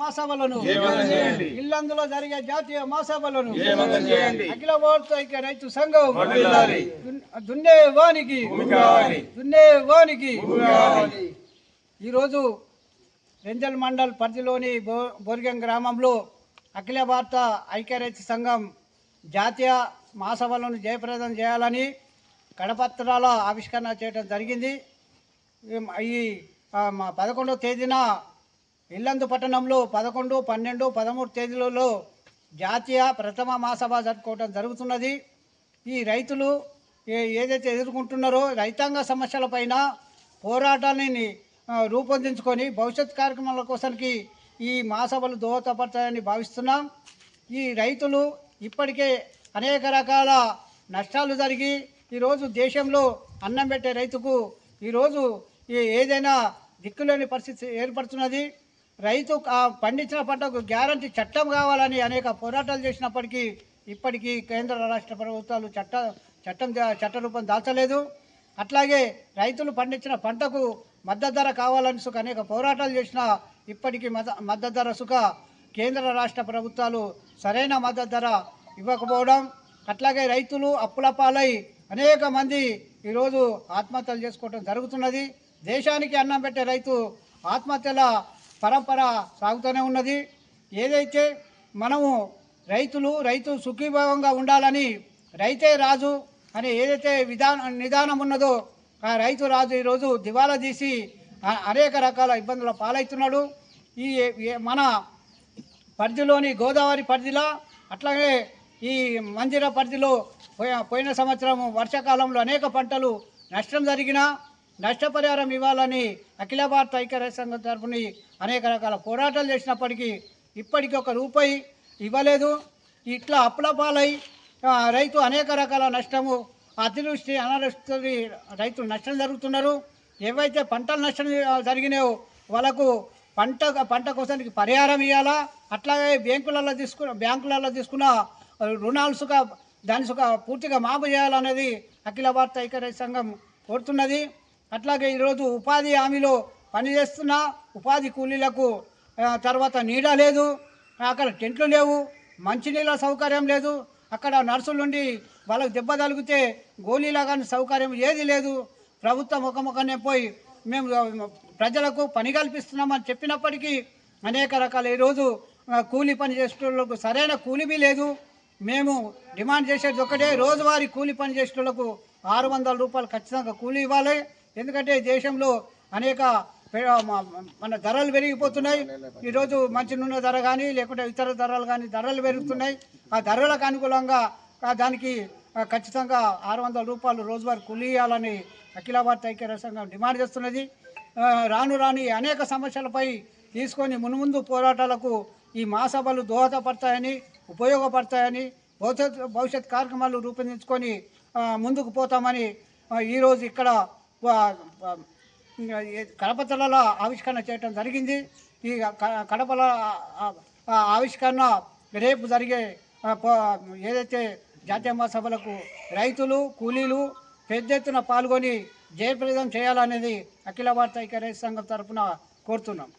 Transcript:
మహాసభలను ఇల్లందులో జరిగే జాతీయ మహాసభలను అఖిల భారత ఐక్య రైతు సంఘం దున్నే వానికి ఈరోజు రెంజల్ మండల్ పరిధిలోని బోర్గం గ్రామంలో అఖిల భారత ఐక్య రైతు సంఘం జాతీయ మహాసభలను జయప్రదం చేయాలని కడపత్రాల ఆవిష్కరణ చేయడం జరిగింది. ఈ 11వ తేదీన ఇల్లందు పట్టణంలో 11, 12, 13 తేదీలలో జాతీయ ప్రథమ మహాసభ జరుపుకోవడం జరుగుతున్నది. ఈ రైతులు ఏదైతే ఎదుర్కొంటున్నారో రైతాంగ సమస్యలపైన పోరాటాన్ని రూపొందించుకొని భవిష్యత్ కార్యక్రమాల కోసానికి ఈ మహాసభలు దోహదపడతాయని భావిస్తున్నాం. ఈ రైతులు ఇప్పటికే అనేక రకాల నష్టాలు జరిగి ఈరోజు దేశంలో అన్నం పెట్టే రైతుకు ఈరోజు ఏదైనా దిక్కులేని పరిస్థితి ఏర్పడుతున్నది. రైతు పండించిన పంటకు గ్యారంటీ చట్టం కావాలని అనేక పోరాటాలు చేసినప్పటికీ ఇప్పటికీ కేంద్ర రాష్ట్ర ప్రభుత్వాలు చట్ట రూపం దాల్చలేదు. అట్లాగే రైతులు పండించిన పంటకు మద్దతు ధర కావాలని అనేక పోరాటాలు చేసినా ఇప్పటికీ మద్దతు ధర కేంద్ర రాష్ట్ర ప్రభుత్వాలు సరైన మద్దతు ధర ఇవ్వకపోవడం, అట్లాగే రైతులు అప్పుల పాలై అనేక మంది ఈరోజు ఆత్మహత్యలు చేసుకోవడం జరుగుతున్నది. దేశానికి అన్నం పెట్టే రైతు ఆత్మహత్యల పరంపర సాగుతూనే ఉన్నది. ఏదైతే మనము రైతు సుఖీభావంగా ఉండాలని రైతే రాజు అని ఏదైతే నిదానం ఉన్నదో ఆ రైతు రాజు ఈరోజు దివాలా తీసి అనేక రకాల ఇబ్బందుల పాలవుతున్నాడు. ఈ మన పరిధిలోని గోదావరి పరిధిలో అట్లాగే ఈ మంజీరా పరిధిలో పోయిన సంవత్సరం వర్షాకాలంలో అనేక పంటలు నష్టం జరిగినా నష్టపరిహారం ఇవ్వాలని అఖిల భారత ఐక్య రైతు సంఘం తరఫున అనేక రకాల పోరాటాలు చేసినప్పటికీ ఇప్పటికీ ₹1 ఇవ్వలేదు. ఇట్లా అప్పుల పాలై రైతు అనేక రకాల నష్టము, అతివృష్టి అనావృష్టి రైతులు నష్టం జరుగుతున్నారు. ఏవైతే పంటలు నష్టం జరిగినాయో వాళ్ళకు పంట కోసానికి పరిహారం ఇవ్వాలా, అట్లాగే బ్యాంకులలో తీసుకున్న రుణాలు దాని పూర్తిగా మాపు చేయాలనేది అఖిల భారత ఐక్య రైతు సంఘం కోరుతున్నది. అట్లాగే ఈరోజు ఉపాధి హామీలో పనిచేస్తున్న ఉపాధి కూలీలకు తర్వాత నీడ లేదు, అక్కడ టెంట్లు లేవు, మంచినీళ్ళ సౌకర్యం లేదు, అక్కడ నర్సులుండి వాళ్ళకు దెబ్బ తగిలితే గోళీలా కానీ సౌకర్యం ఏది లేదు. ప్రభుత్వం ముఖముఖనే పోయి మేము ప్రజలకు పని కల్పిస్తున్నామని చెప్పినప్పటికీ అనేక రకాల ఈరోజు కూలీ పని చేసేటోళ్ళకు సరైన కూలీబీ లేదు. మేము డిమాండ్ చేసేది ఒకటే, రోజువారీ కూలీ పని చేసేటోళ్ళకు ₹600 ఖచ్చితంగా కూలీ ఇవ్వాలి. ఎందుకంటే దేశంలో అనేక మన ధరలు పెరిగిపోతున్నాయి. ఈరోజు మంచి నూనె ధర కానీ లేకుంటే ఇతర ధరలు కానీ ధరలు పెరుగుతున్నాయి. ఆ ధరలకు అనుకూలంగా దానికి ఖచ్చితంగా ₹600 రోజువారీ కూలీ ఇవ్వాలని అఖిల భారత ఐక్య రైతు సంఘం డిమాండ్ చేస్తున్నది. రాను అనేక సమస్యలపై తీసుకొని మున్ముందు పోరాటాలకు ఈ మహాసభలు దోహదపడతాయని ఉపయోగపడతాయని భవిష్యత్ కార్యక్రమాలు రూపొందించుకొని ముందుకు పోతామని ఈరోజు ఇక్కడ కడపతల ఆవిష్కరణ చేయడం జరిగింది. ఈ కడపల ఆవిష్కరణ రేపు జరిగే ఏదైతే జాతీయ మహాసభలకు రైతులు కూలీలు పెద్ద ఎత్తున పాల్గొని జయప్రదం చేయాలనేది అఖిల భారత ఐక్య రైతు సంఘం తరఫున కోరుతున్నాం.